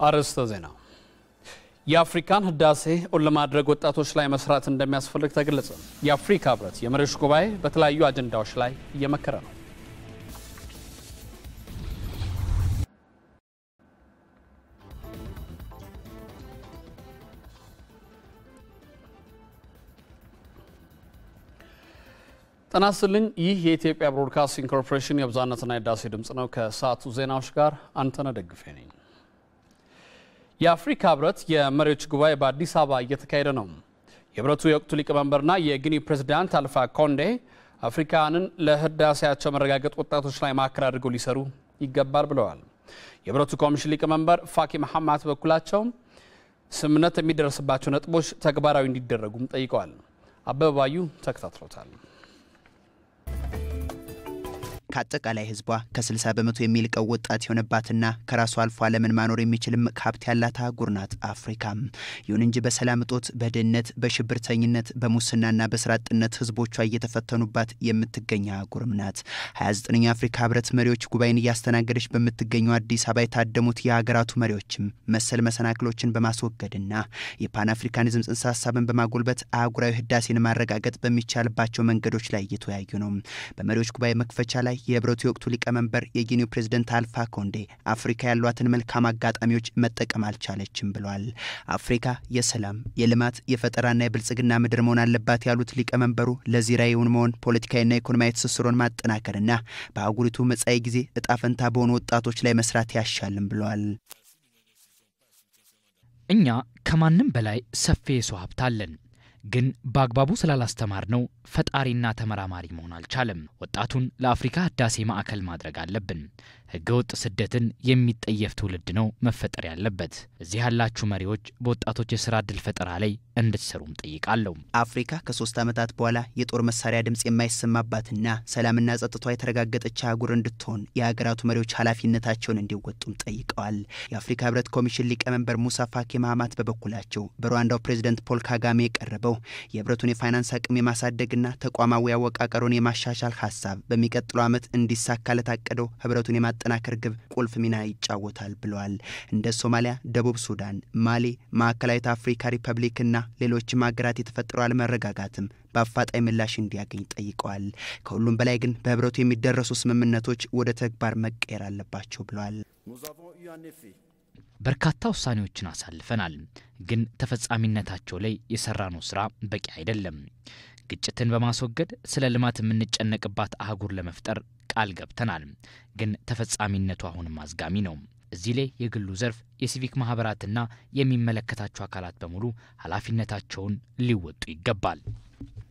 አርዕስተ ዜና የአፍሪካን ህዳሴ ለማድረግ ወጣቶች ላይ መስራት እንደሚያስፈልግ ተገለጸ። የአፍሪካ ህብረት የመሪዎች ጉባኤ በተለያዩ አጀንዳዎች ላይ እየመከረ ነው። ጤና ይስጥልኝ። ይህ የኢትዮጵያ ብሮድካስቲንግ ኮርፖሬሽን የብዛነትና የህዳሴ ድምጽ ነው። ከሰዓቱ ዜናዎች ጋር አንተነህ ደግፌ ነኝ። የአፍሪካ ህብረት የመሪዎች ጉባኤ በአዲስ አበባ እየተካሄደ ነው። የህብረቱ የወቅቱ ሊቀመንበርና የጊኒ ፕሬዝዳንት አልፋ ኮንዴ አፍሪካንን ለህዳሴያቸው መረጋገጥ ወጣቶች ላይ ማዕከል አድርገው ሊሰሩ ይገባል ብለዋል። የህብረቱ ኮሚሽን ሊቀመንበር ፋኪ መሐማት በኩላቸው ስምምነት የሚደረስባቸው ነጥቦች ተግባራዊ እንዲደረጉም ጠይቀዋል። አበባዩ ተከታትሎታል። ከአጠቃላይ ህዝቧ ከ60 በመቶ የሚልቀው ወጣት የሆነባትና ከራሷ አልፎ ዓለምን ማኖር የሚችልም ሀብት ያላት አህጉር ናት አፍሪካ። ይሁን እንጂ በሰላም እጦት፣ በድህነት፣ በሽብርተኝነት፣ በሙስናና በስራ አጥነት ህዝቦቿ እየተፈተኑባት የምትገኝ አህጉርም ናት። 29ኛው የአፍሪካ ህብረት መሪዎች ጉባኤን እያስተናገደች በምትገኘው አዲስ አበባ የታደሙት የሀገራቱ መሪዎችም መሰል መሰናክሎችን በማስወገድና የፓን አፍሪካኒዝም ጽንሰ ሀሳብን በማጎልበት አህጉራዊ ህዳሴን ማረጋገጥ በሚቻልባቸው መንገዶች ላይ እየተወያዩ ነው። በመሪዎች ጉባኤ መክፈቻ ላይ የህብረቱ የወቅቱ ሊቀመንበር የጊኒው ፕሬዝዳንት አልፋ ኮንዴ አፍሪካ ያሏትን መልካም አጋጣሚዎች መጠቀም አልቻለችም ብለዋል። አፍሪካ የሰላም፣ የልማት፣ የፈጠራና የብልጽግና ምድር መሆን አለባት ያሉት ሊቀመንበሩ ለዚህ ራዕዩን መሆን ፖለቲካዊና ኢኮኖሚያዊ ትስስሩን ማጠናከርና በአህጉሪቱ መጻኢ ጊዜ እጣ ፈንታ በሆኑ ወጣቶች ላይ መስራት ያሻልም ብለዋል። እኛ ከማንም በላይ ሰፊ የሰው ሀብት አለን። ግን በአግባቡ ስላላስተማር ነው ፈጣሪና ተመራማሪ መሆን አልቻለም። ወጣቱን ለአፍሪካ ህዳሴ ማዕከል ማድረግ አለብን። ህገወጥ ስደትን የሚጠየፍ ትውልድ ነው መፈጠር ያለበት። እዚህ ያላችሁ መሪዎች በወጣቶች የሥራ ዕድል ፈጠራ ላይ እንድትሰሩም ጠይቃለሁ። አፍሪካ ከ3 ዓመታት በኋላ የጦር መሳሪያ ድምጽ የማይሰማባትና ሰላምና ጸጥታ የተረጋገጠች አህጉር እንድትሆን የሀገራቱ መሪዎች ኃላፊነታቸውን እንዲወጡም ጠይቀዋል። የአፍሪካ ህብረት ኮሚሽን ሊቀመንበር ሙሳ ፋኪ መሐማት በበኩላቸው በሩዋንዳው ፕሬዝዳንት ፖል ካጋሜ የቀረበው የህብረቱን የፋይናንስ አቅም የማሳደግና ተቋማዊ አወቃቀሩን የማሻሻል ሐሳብ በሚቀጥለው ዓመት እንዲሳካ ለታቀደው ህብረቱን የማጠናከር ግብ ቁልፍ ሚና ይጫወታል ብለዋል። እንደ ሶማሊያ፣ ደቡብ ሱዳን፣ ማሊ፣ ማዕከላዊት አፍሪካ ሪፐብሊክና ሌሎችም ሀገራት የተፈጠረው አለመረጋጋትም በአፋጣኝ ምላሽ እንዲያገኝ ጠይቀዋል። ከሁሉም በላይ ግን በህብረቱ የሚደረሱ ስምምነቶች ወደ ተግባር መቀየር አለባቸው ብለዋል። በርካታ ውሳኔዎችን አሳልፈናል፣ ግን ተፈጻሚነታቸው ላይ የሰራነው ስራ በቂ አይደለም። ግጭትን በማስወገድ ስለ ልማት የምንጨነቅባት አህጉር ለመፍጠር ቃል ገብተናል፣ ግን ተፈጻሚነቱ አሁንም አዝጋሚ ነው። እዚህ ላይ የግሉ ዘርፍ፣ የሲቪክ ማህበራትና የሚመለከታቸው አካላት በሙሉ ኃላፊነታቸውን ሊወጡ ይገባል።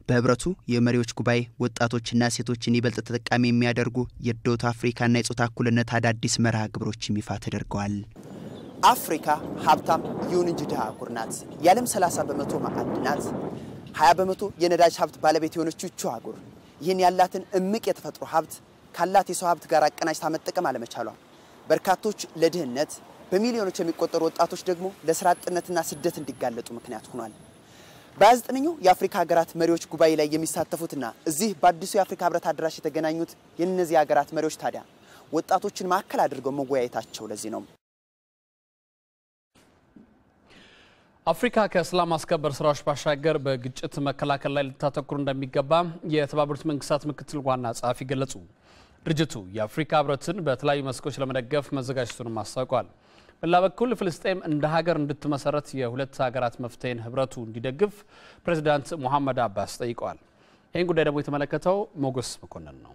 በህብረቱ የመሪዎች ጉባኤ ወጣቶችና ሴቶችን ይበልጥ ተጠቃሚ የሚያደርጉ የዶት አፍሪካና የጾታ እኩልነት አዳዲስ መርሃ ግብሮች ይፋ ተደርገዋል። አፍሪካ ሀብታም ይሁን እንጂ ድሃ አህጉር ናት። የዓለም 30 በመቶ ማዕድናት፣ 20 በመቶ የነዳጅ ሀብት ባለቤት የሆነችው አህጉር ይህን ያላትን እምቅ የተፈጥሮ ሀብት ካላት የሰው ሀብት ጋር አቀናጅታ መጠቀም አለመቻሏ በርካቶች ለድህነት፣ በሚሊዮኖች የሚቆጠሩ ወጣቶች ደግሞ ለስራ አጥነትና ስደት እንዲጋለጡ ምክንያት ሆኗል። በ29ኛው የአፍሪካ ሀገራት መሪዎች ጉባኤ ላይ የሚሳተፉትና እዚህ በአዲሱ የአፍሪካ ህብረት አዳራሽ የተገናኙት የእነዚህ ሀገራት መሪዎች ታዲያ ወጣቶችን ማዕከል አድርገው መወያየታቸው ለዚህ ነው። አፍሪካ ከሰላም ማስከበር ስራዎች ባሻገር በግጭት መከላከል ላይ ልታተኩር እንደሚገባ የተባበሩት መንግስታት ምክትል ዋና ጸሐፊ ገለጹ። ድርጅቱ የአፍሪካ ህብረትን በተለያዩ መስኮች ለመደገፍ መዘጋጀቱን አስታውቋል። በሌላ በኩል ፍልስጤም እንደ ሀገር እንድትመሰረት የሁለት ሀገራት መፍትሄን ህብረቱ እንዲደግፍ ፕሬዝዳንት ሙሐመድ አባስ ጠይቀዋል። ይህን ጉዳይ ደግሞ የተመለከተው ሞገስ መኮንን ነው።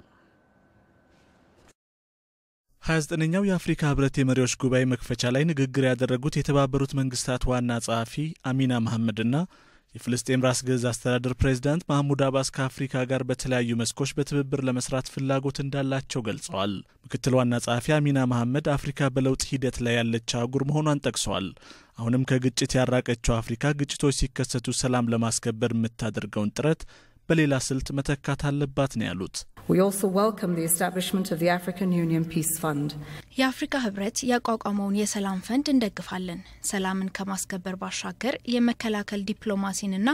29ኛው የአፍሪካ ህብረት የመሪዎች ጉባኤ መክፈቻ ላይ ንግግር ያደረጉት የተባበሩት መንግስታት ዋና ጸሐፊ አሚና መሐመድና የፍልስጤም ራስ ገዝ አስተዳደር ፕሬዝዳንት ማህሙድ አባስ ከአፍሪካ ጋር በተለያዩ መስኮች በትብብር ለመስራት ፍላጎት እንዳላቸው ገልጸዋል። ምክትል ዋና ጸሐፊ አሚና መሐመድ አፍሪካ በለውጥ ሂደት ላይ ያለች አህጉር መሆኗን ጠቅሰዋል። አሁንም ከግጭት ያራቀችው አፍሪካ ግጭቶች ሲከሰቱ ሰላም ለማስከበር የምታደርገውን ጥረት በሌላ ስልት መተካት አለባት ነው ያሉት። We also welcome the establishment of the African Union Peace Fund. የአፍሪካ ህብረት ያቋቋመውን የሰላም ፈንድ እንደግፋለን። ሰላምን ከማስከበር ባሻገር የመከላከል ዲፕሎማሲንና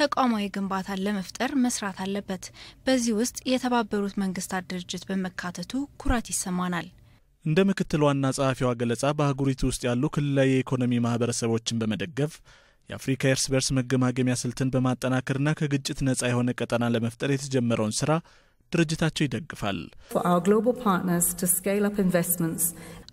ተቋማዊ ግንባታን ለመፍጠር መስራት አለበት። በዚህ ውስጥ የተባበሩት መንግስታት ድርጅት በመካተቱ ኩራት ይሰማናል። እንደ ምክትል ዋና ጸሐፊዋ ገለጻ በአህጉሪቱ ውስጥ ያሉ ክልላዊ የኢኮኖሚ ማህበረሰቦችን በመደገፍ የአፍሪካ እርስ በርስ መገማገሚያ ስልትን በማጠናከርና ከግጭት ነጻ የሆነ ቀጠና ለመፍጠር የተጀመረውን ስራ ድርጅታቸው ይደግፋል።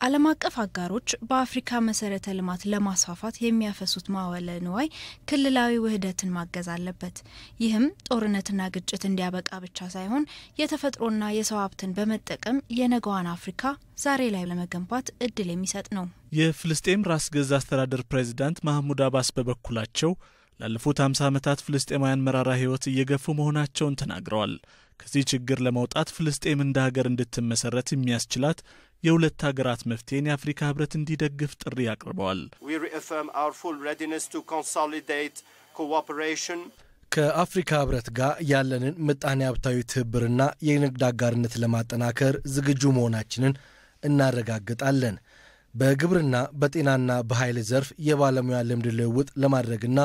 ዓለም አቀፍ አጋሮች በአፍሪካ መሰረተ ልማት ለማስፋፋት የሚያፈሱት ማዋለ ንዋይ ክልላዊ ውህደትን ማገዝ አለበት። ይህም ጦርነትና ግጭት እንዲያበቃ ብቻ ሳይሆን የተፈጥሮና የሰው ሀብትን በመጠቀም የነገዋን አፍሪካ ዛሬ ላይ ለመገንባት እድል የሚሰጥ ነው። የፍልስጤም ራስ ገዝ አስተዳደር ፕሬዝዳንት ማህሙድ አባስ በበኩላቸው ላለፉት 50 ዓመታት ፍልስጤማውያን መራራ ህይወት እየገፉ መሆናቸውን ተናግረዋል። ከዚህ ችግር ለመውጣት ፍልስጤም እንደ ሀገር እንድትመሰረት የሚያስችላት የሁለት ሀገራት መፍትሄን የአፍሪካ ህብረት እንዲደግፍ ጥሪ አቅርበዋል። ከአፍሪካ ህብረት ጋር ያለንን ምጣኔ ሀብታዊ ትብብርና የንግድ አጋርነት ለማጠናከር ዝግጁ መሆናችንን እናረጋግጣለን። በግብርና በጤናና በኃይል ዘርፍ የባለሙያ ልምድ ልውውጥ ለማድረግና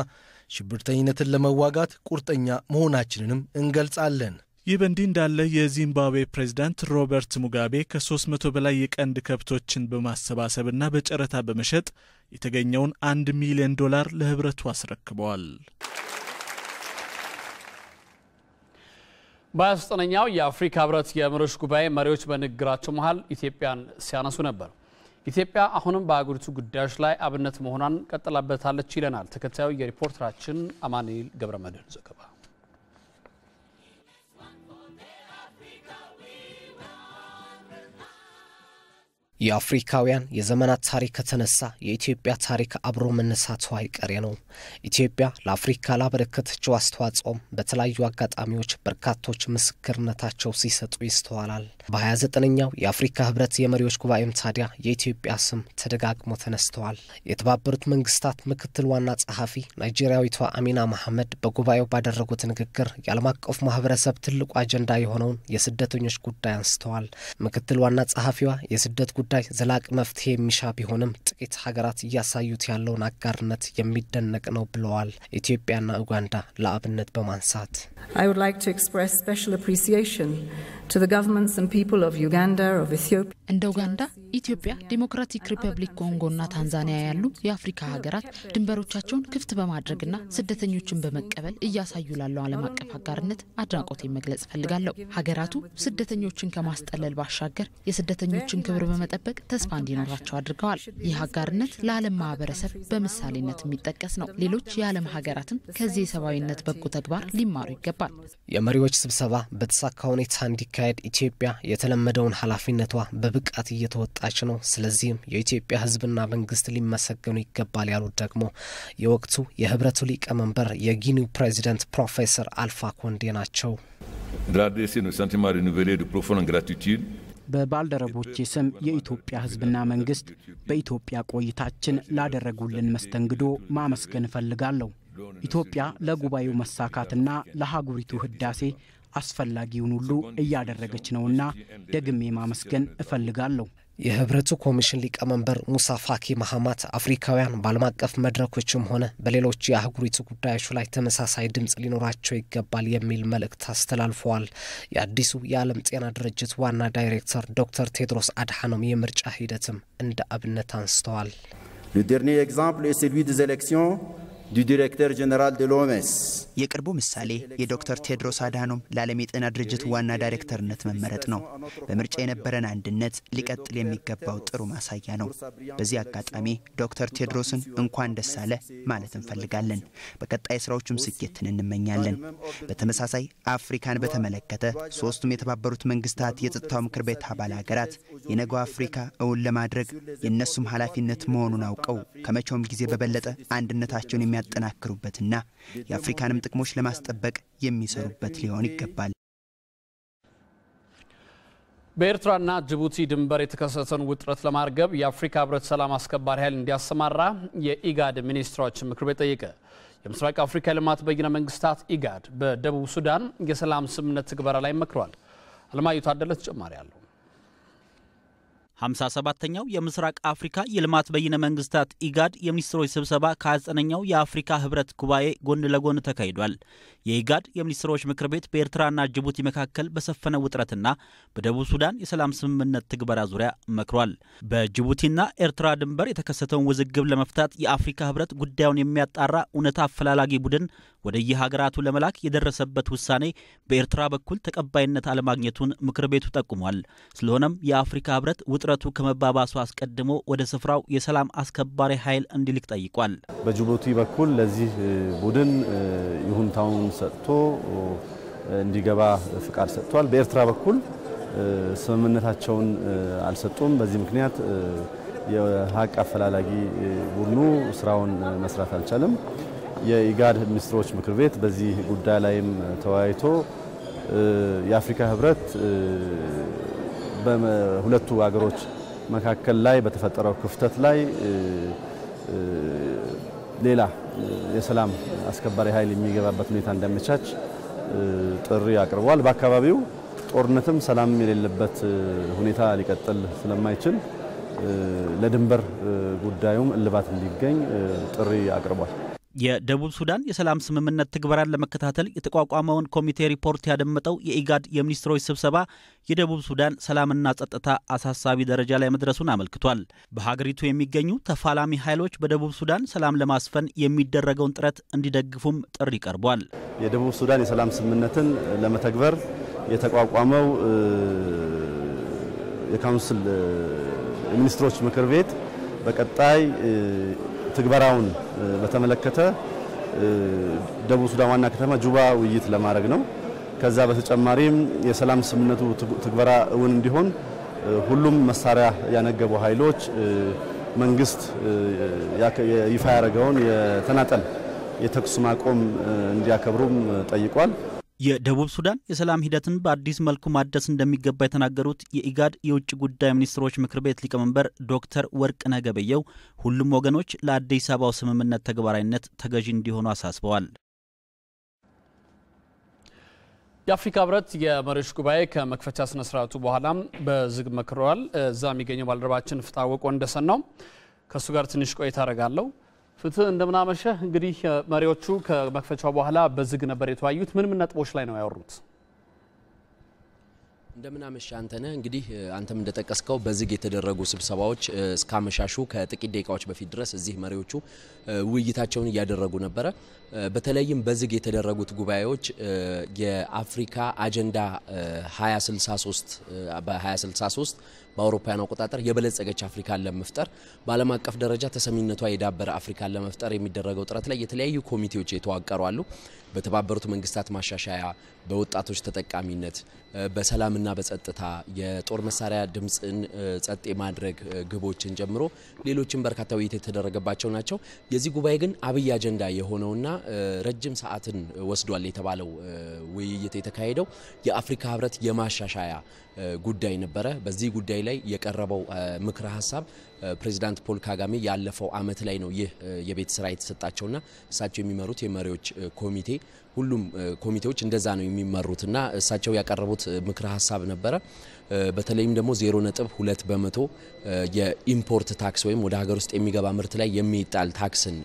ሽብርተኝነትን ለመዋጋት ቁርጠኛ መሆናችንንም እንገልጻለን። ይህ በእንዲህ እንዳለ የዚምባብዌ ፕሬዝዳንት ሮበርት ሙጋቤ ከ300 በላይ የቀንድ ከብቶችን በማሰባሰብና በጨረታ በመሸጥ የተገኘውን $1 ሚሊዮን ለህብረቱ አስረክበዋል። በ29ኛው የአፍሪካ ህብረት የመሪዎች ጉባኤ መሪዎች በንግግራቸው መሃል ኢትዮጵያን ሲያነሱ ነበር። ኢትዮጵያ አሁንም በአገሪቱ ጉዳዮች ላይ አብነት መሆኗን ቀጥላበታለች ይለናል ተከታዩ የሪፖርተራችን አማኑኤል ገብረመድህን ዘገባ። የአፍሪካውያን የዘመናት ታሪክ ከተነሳ የኢትዮጵያ ታሪክ አብሮ መነሳቱ አይቀሬ ነው። ኢትዮጵያ ለአፍሪካ ላበረከተችው አስተዋጽኦም በተለያዩ አጋጣሚዎች በርካቶች ምስክርነታቸው ሲሰጡ ይስተዋላል። በ29ኛው የአፍሪካ ህብረት የመሪዎች ጉባኤም ታዲያ የኢትዮጵያ ስም ተደጋግሞ ተነስተዋል። የተባበሩት መንግስታት ምክትል ዋና ጸሐፊ ናይጄሪያዊቷ አሚና መሐመድ በጉባኤው ባደረጉት ንግግር የዓለም አቀፍ ማህበረሰብ ትልቁ አጀንዳ የሆነውን የስደተኞች ጉዳይ አንስተዋል። ምክትል ዋና ጸሐፊዋ የስደት ጉዳይ ዘላቂ መፍትሄ የሚሻ ቢሆንም ጥቂት ሀገራት እያሳዩት ያለውን አጋርነት የሚደነቅ ነው ብለዋል። ኢትዮጵያና ኡጋንዳ ለአብነት በማንሳት I would like to express special appreciation to the governments and people of Uganda, of Ethiopia. እንደ ኡጋንዳ፣ ኢትዮጵያ፣ ዲሞክራቲክ ሪፐብሊክ ኮንጎና ታንዛኒያ ያሉ የአፍሪካ ሀገራት ድንበሮቻቸውን ክፍት በማድረግና ስደተኞችን በመቀበል እያሳዩ ላለው ዓለም አቀፍ አጋርነት አድናቆቴን መግለጽ ፈልጋለሁ። ሀገራቱ ስደተኞችን ከማስጠለል ባሻገር የስደተኞችን ክብር በመጠበቅ ተስፋ እንዲኖራቸው አድርገዋል። ይህ አጋርነት ለዓለም ማህበረሰብ በምሳሌነት የሚጠቀስ ነው። ሌሎች የዓለም ሀገራትም ከዚህ የሰብአዊነት በጎ ተግባር ሊማሩ ይገባል። የመሪዎች ስብሰባ በተሳካ ሁኔታ እንዲካሄድ ኢትዮጵያ የተለመደውን ኃላፊነቷ በብቃት እየተወጣች ነው። ስለዚህም የኢትዮጵያ ህዝብና መንግስት ሊመሰገኑ ይገባል ያሉት ደግሞ የወቅቱ የህብረቱ ሊቀመንበር የጊኒው ፕሬዚደንት ፕሮፌሰር አልፋ ኮንዴ ናቸው። በባልደረቦቼ ስም የኢትዮጵያ ህዝብና መንግስት በኢትዮጵያ ቆይታችን ላደረጉልን መስተንግዶ ማመስገን እፈልጋለሁ። ኢትዮጵያ ለጉባኤው መሳካትና ለሀገሪቱ ህዳሴ አስፈላጊውን ሁሉ እያደረገች ነውና ደግሜ ማመስገን እፈልጋለሁ። የህብረቱ ኮሚሽን ሊቀመንበር ሙሳ ፋኪ መሐማት አፍሪካውያን በዓለም አቀፍ መድረኮችም ሆነ በሌሎች የአህጉሪቱ ጉዳዮች ላይ ተመሳሳይ ድምጽ ሊኖራቸው ይገባል የሚል መልእክት አስተላልፈዋል። የአዲሱ የዓለም ጤና ድርጅት ዋና ዳይሬክተር ዶክተር ቴድሮስ አድሃኖም የምርጫ ሂደትም እንደ አብነት አንስተዋል። Le dernier exemple est celui des élections du directeur général de l'OMS. የቅርቡ ምሳሌ የዶክተር ቴድሮስ አድሃኖም ለዓለም የጤና ድርጅት ዋና ዳይሬክተርነት መመረጥ ነው። በምርጫ የነበረን አንድነት ሊቀጥል የሚገባው ጥሩ ማሳያ ነው። በዚህ አጋጣሚ ዶክተር ቴድሮስን እንኳን ደስ አለ ማለት እንፈልጋለን። በቀጣይ ስራዎቹም ስኬትን እንመኛለን። በተመሳሳይ አፍሪካን በተመለከተ ሶስቱም የተባበሩት መንግስታት የጸጥታው ምክር ቤት አባል ሀገራት የነገው አፍሪካ እውን ለማድረግ የነሱም ኃላፊነት መሆኑን አውቀው ከመቼውም ጊዜ በበለጠ አንድነታቸውን የሚያጠናክሩበትና የአፍሪካንም ጥቅሞች ለማስጠበቅ የሚሰሩበት ሊሆን ይገባል። በኤርትራና ጅቡቲ ድንበር የተከሰተውን ውጥረት ለማርገብ የአፍሪካ ህብረት ሰላም አስከባሪ ኃይል እንዲያሰማራ የኢጋድ ሚኒስትሮች ምክር ቤት ጠየቀ። የምስራቅ አፍሪካ ልማት በይነ መንግስታት ኢጋድ በደቡብ ሱዳን የሰላም ስምምነት ትግበራ ላይ መክሯል። አለማየሁ ታደለ ተጨማሪ አለው። 57ኛው የምስራቅ አፍሪካ የልማት በይነ መንግስታት ኢጋድ የሚኒስትሮች ስብሰባ ከ29ኛው የአፍሪካ ህብረት ጉባኤ ጎን ለጎን ተካሂዷል። የኢጋድ የሚኒስትሮች ምክር ቤት በኤርትራና ጅቡቲ መካከል በሰፈነ ውጥረትና በደቡብ ሱዳን የሰላም ስምምነት ትግበራ ዙሪያ መክሯል። በጅቡቲና ኤርትራ ድንበር የተከሰተውን ውዝግብ ለመፍታት የአፍሪካ ህብረት ጉዳዩን የሚያጣራ እውነታ አፈላላጊ ቡድን ወደ የሀገራቱ ለመላክ የደረሰበት ውሳኔ በኤርትራ በኩል ተቀባይነት አለማግኘቱን ምክር ቤቱ ጠቁሟል። ስለሆነም የአፍሪካ ህብረት ውጥረቱ ከመባባሱ አስቀድሞ ወደ ስፍራው የሰላም አስከባሪ ኃይል እንዲልክ ጠይቋል። በጅቡቲ በኩል ለዚህ ቡድን ይሁንታውን ሰጥቶ እንዲገባ ፍቃድ ሰጥቷል። በኤርትራ በኩል ስምምነታቸውን አልሰጡም። በዚህ ምክንያት የሀቅ አፈላላጊ ቡድኑ ስራውን መስራት አልቻለም። የኢጋድ ሚኒስትሮች ምክር ቤት በዚህ ጉዳይ ላይም ተወያይቶ የአፍሪካ ህብረት በሁለቱ ሀገሮች መካከል ላይ በተፈጠረው ክፍተት ላይ ሌላ የሰላም አስከባሪ ኃይል የሚገባበት ሁኔታ እንደሚቻች ጥሪ አቅርቧል። በአካባቢው ጦርነትም ሰላም የሌለበት ሁኔታ ሊቀጥል ስለማይችል ለድንበር ጉዳዩም እልባት እንዲገኝ ጥሪ አቅርቧል። የደቡብ ሱዳን የሰላም ስምምነት ትግበራን ለመከታተል የተቋቋመውን ኮሚቴ ሪፖርት ያደመጠው የኢጋድ የሚኒስትሮች ስብሰባ የደቡብ ሱዳን ሰላምና ጸጥታ አሳሳቢ ደረጃ ላይ መድረሱን አመልክቷል። በሀገሪቱ የሚገኙ ተፋላሚ ኃይሎች በደቡብ ሱዳን ሰላም ለማስፈን የሚደረገውን ጥረት እንዲደግፉም ጥሪ ቀርቧል። የደቡብ ሱዳን የሰላም ስምምነትን ለመተግበር የተቋቋመው የካውንስል ሚኒስትሮች ምክር ቤት በቀጣይ ትግበራውን በተመለከተ ደቡብ ሱዳን ዋና ከተማ ጁባ ውይይት ለማድረግ ነው። ከዛ በተጨማሪም የሰላም ስምምነቱ ትግበራ እውን እንዲሆን ሁሉም መሳሪያ ያነገቡ ኃይሎች መንግስት ይፋ ያደረገውን የተናጠል የተኩስ ማቆም እንዲያከብሩም ጠይቋል። የደቡብ ሱዳን የሰላም ሂደትን በአዲስ መልኩ ማደስ እንደሚገባ የተናገሩት የኢጋድ የውጭ ጉዳይ ሚኒስትሮች ምክር ቤት ሊቀመንበር ዶክተር ወርቅነህ ገበየሁ ሁሉም ወገኖች ለአዲስ አበባው ስምምነት ተግባራዊነት ተገዢ እንዲሆኑ አሳስበዋል። የአፍሪካ ህብረት የመሪዎች ጉባኤ ከመክፈቻ ስነ ስርዓቱ በኋላም በዝግ መክሯል። እዛ የሚገኘው ባልደረባችን ፍታወቆ እንደሰናው ከሱ ጋር ትንሽ ቆይታ አደርጋለሁ። ፍትህ እንደምናመሸህ። እንግዲህ መሪዎቹ ከመክፈቻው በኋላ በዝግ ነበር የተወያዩት። ምን ነጥቦች ላይ ነው ያወሩት? እንደምናመሽ አንተነህ እንግዲህ አንተም እንደጠቀስከው በዝግ የተደረጉ ስብሰባዎች እስካመሻሹ ከጥቂት ደቂቃዎች በፊት ድረስ እዚህ መሪዎቹ ውይይታቸውን ያደረጉ ነበር። በተለይም በዝግ የተደረጉት ጉባኤዎች የአፍሪካ አጀንዳ 2063 በ2063 በአውሮፓውያን አቆጣጠር የበለጸገች አፍሪካን ለመፍጠር በዓለም አቀፍ ደረጃ ተሰሚነቷ የዳበረ አፍሪካን ለመፍጠር የሚደረገው ጥረት ላይ የተለያዩ ኮሚቴዎች የተዋቀሩ አሉ። በተባበሩት መንግስታት ማሻሻያ፣ በወጣቶች ተጠቃሚነት፣ በሰላምና በጸጥታ፣ የጦር መሳሪያ ድምጽን ጸጥ የማድረግ ግቦችን ጀምሮ ሌሎችም በርካታ ውይይት የተደረገባቸው ናቸው። የዚህ ጉባኤ ግን አብይ አጀንዳ የሆነውና ረጅም ሰዓትን ወስዷል የተባለው ውይይት የተካሄደው የአፍሪካ ህብረት የማሻሻያ ጉዳይ ነበረ። በዚህ ጉዳይ ላይ የቀረበው ምክረ ሀሳብ ፕሬዚዳንት ፖል ካጋሜ ያለፈው አመት ላይ ነው ይህ የቤት ስራ የተሰጣቸውና እሳቸው የሚመሩት የመሪዎች ኮሚቴ ሁሉም ኮሚቴዎች እንደዛ ነው የሚመሩትና እሳቸው ያቀረቡት ምክረ ሀሳብ ነበረ። በተለይም ደግሞ 0.2% የኢምፖርት ታክስ ወይም ወደ ሀገር ውስጥ የሚገባ ምርት ላይ የሚጣል ታክስን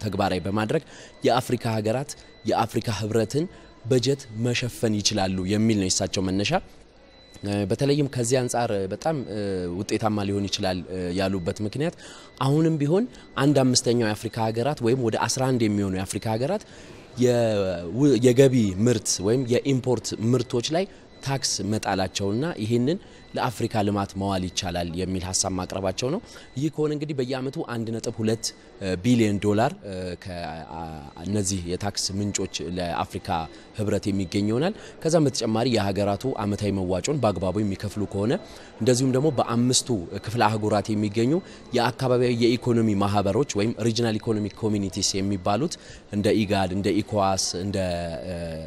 ተግባራዊ በማድረግ የአፍሪካ ሀገራት የአፍሪካ ህብረትን በጀት መሸፈን ይችላሉ የሚል ነው የእሳቸው መነሻ። በተለይም ከዚህ አንፃር በጣም ውጤታማ ሊሆን ይችላል ያሉበት ምክንያት አሁንም ቢሆን 1/5 የአፍሪካ ሀገራት ወይም ወደ 11 የሚሆኑ የአፍሪካ ሀገራት የገቢ ምርት ወይም የኢምፖርት ምርቶች ላይ ታክስ መጣላቸውና ይሄንን ለአፍሪካ ልማት መዋል ይቻላል የሚል ሐሳብ ማቅረባቸው ነው። ይህ ከሆነ እንግዲህ በየአመቱ 1.2 ቢሊዮን ዶላር ከነዚህ የታክስ ምንጮች ለአፍሪካ ህብረት የሚገኝ ይሆናል። ከዛም በተጨማሪ የሀገራቱ አመታዊ መዋጮን በአግባቡ የሚከፍሉ ከሆነ እንደዚሁም ደግሞ በአምስቱ ክፍለ አህጉራት የሚገኙ የአካባቢያዊ የኢኮኖሚ ማህበሮች ወይም ሪጂናል ኢኮኖሚክ ኮሚኒቲስ የሚባሉት እንደ ኢጋድ፣ እንደ ኢኮዋስ፣ እንደ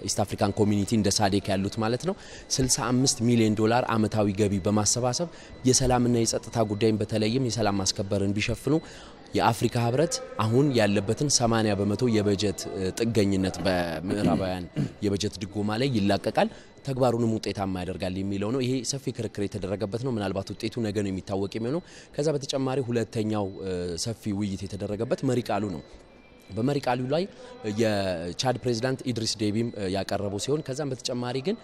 ኢስት አፍሪካን ኮሚኒቲ፣ እንደ ሳዴክ ያሉት ማለት ነው 65 ሚሊዮን ዶላር አመታዊ ገቢ በማሰባሰብ የሰላምና የጸጥታ ጉዳይን በተለይም የሰላም ማስከበርን ቢሸፍኑ የአፍሪካ ህብረት አሁን ያለበትን 80% የበጀት ጥገኝነት በምዕራባውያን የበጀት ድጎማ ላይ ይላቀቃል ተግባሩንም ውጤታማ ያደርጋል የሚለው ነው። ይሄ ሰፊ ክርክር የተደረገበት ነው። ምናልባት ውጤቱ ነገ ነው የሚታወቅ የሚሆነው። ከዛ በተጨማሪ ሁለተኛው ሰፊ ውይይት የተደረገበት መሪ ቃሉ ነው። በመሪ ቃሉ ላይ የቻድ ፕሬዝዳንት ኢድሪስ ዴቢም ያቀረቡ ሲሆን ከዛም በተጨማሪ ግን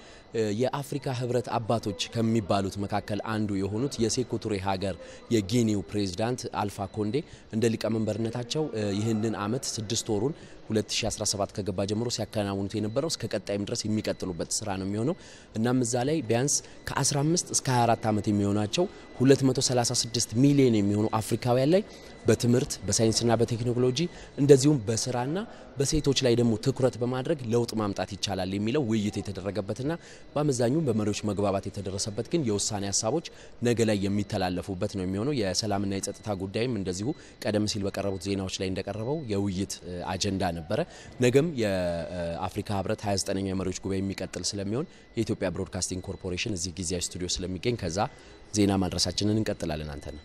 የአፍሪካ ህብረት አባቶች ከሚባሉት መካከል አንዱ የሆኑት የሴኮቱሬ ሀገር የጊኒው ፕሬዝዳንት አልፋ ኮንዴ እንደ ሊቀመንበርነታቸው ይህንን አመት 6 ወሩን 2017 ከገባ ጀምሮ ሲያከናውኑት የነበረው እስከ ቀጣይም ድረስ የሚቀጥሉበት ስራ ነው የሚሆነው። እናም እዛ ላይ ቢያንስ ከ15 እስከ 24 አመት የሚሆናቸው 236 ሚሊዮን የሚሆኑ አፍሪካውያን ላይ በትምህርት በሳይንስና በቴክኖሎጂ እንደዚሁም በስራና በሴቶች ላይ ደግሞ ትኩረት በማድረግ ለውጥ ማምጣት ይቻላል የሚለው ውይይት የተደረገበትና በአመዛኙ በመሪዎች መግባባት የተደረሰበት ግን የውሳኔ ሀሳቦች ነገ ላይ የሚተላለፉበት ነው የሚሆነው። የሰላምና የጸጥታ ጉዳይም እንደዚሁ ቀደም ሲል በቀረቡት ዜናዎች ላይ እንደቀረበው የውይይት አጀንዳ ነበረ። ነገም የአፍሪካ ህብረት 29ኛ የመሪዎች ጉባኤ የሚቀጥል ስለሚሆን የኢትዮጵያ ብሮድካስቲንግ ኮርፖሬሽን እዚህ ጊዜያዊ ስቱዲዮ ስለሚገኝ ከዛ ዜና ማድረሳችንን እንቀጥላለን። አንተ ነው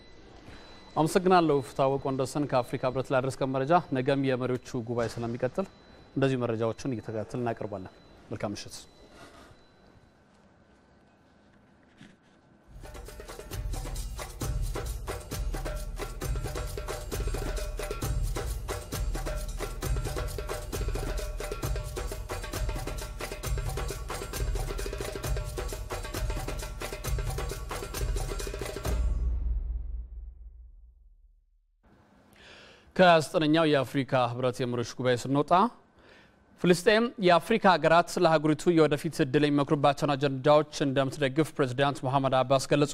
አመሰግናለሁ። ፍታወቅ ወንደሰን ከአፍሪካ ህብረት ላደረስከን መረጃ። ነገም የመሪዎቹ ጉባኤ ስለሚቀጥል እንደዚህ መረጃዎችን እየተከታተልን እናቀርባለን። መልካም ምሽት። ከ9ኛው የአፍሪካ ህብረት የመሪዎች ጉባኤ ስንወጣ ፍልስጤም የአፍሪካ ሀገራት ለሀገሪቱ የወደፊት እድል የሚመክሩባቸውን አጀንዳዎች እንደምትደግፍ ፕሬዝዳንት መሐመድ አባስ ገለጹ።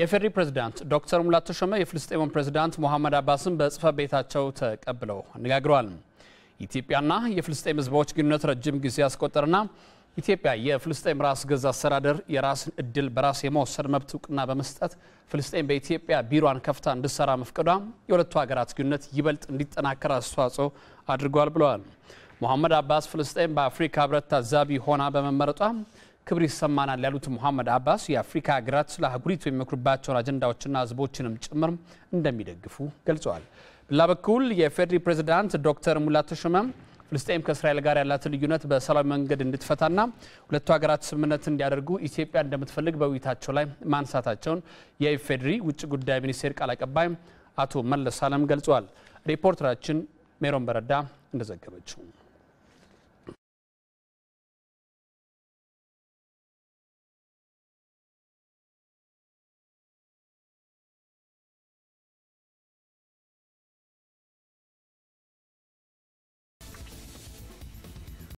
የፌዴሪ ፕሬዝዳንት ዶክተር ሙላቱ ተሾመ የፍልስጤሙን ፕሬዝዳንት መሐመድ አባስን በጽሕፈት ቤታቸው ተቀብለው አነጋግረዋል። ኢትዮጵያና የፍልስጤም ህዝቦች ግንኙነት ረጅም ጊዜ ያስቆጠረና ኢትዮጵያ የፍልስጤም ራስ ገዝ አስተዳደር የራስን እድል በራስ የመወሰን መብት እውቅና በመስጠት ፍልስጤም በኢትዮጵያ ቢሮዋን ከፍታ እንድትሰራ መፍቀዷ የሁለቱ ሀገራት ግንኙነት ይበልጥ እንዲጠናከር አስተዋጽኦ አድርጓል ብለዋል። መሐመድ አባስ ፍልስጤም በአፍሪካ ህብረት ታዛቢ ሆና በመመረጧ ክብር ይሰማናል ያሉት መሐመድ አባስ የአፍሪካ ሀገራት ለአህጉሪቱ የሚመክሩባቸውን አጀንዳዎችና ህዝቦችንም ጭምር እንደሚደግፉ ገልጸዋል። በሌላ በኩል የፌዴሪ ፕሬዝዳንት ዶክተር ሙላቱ ተሾመ ፍልስጤም ከእስራኤል ጋር ያላትን ልዩነት በሰላማዊ መንገድ እንድትፈታና ሁለቱ ሀገራት ስምምነት እንዲያደርጉ ኢትዮጵያ እንደምትፈልግ በውይይታቸው ላይ ማንሳታቸውን የኢፌዴሪ ውጭ ጉዳይ ሚኒስቴር ቃል አቀባይ አቶ መለስ አለም ገልጸዋል። ሪፖርተራችን ሜሮን በረዳ እንደዘገበችው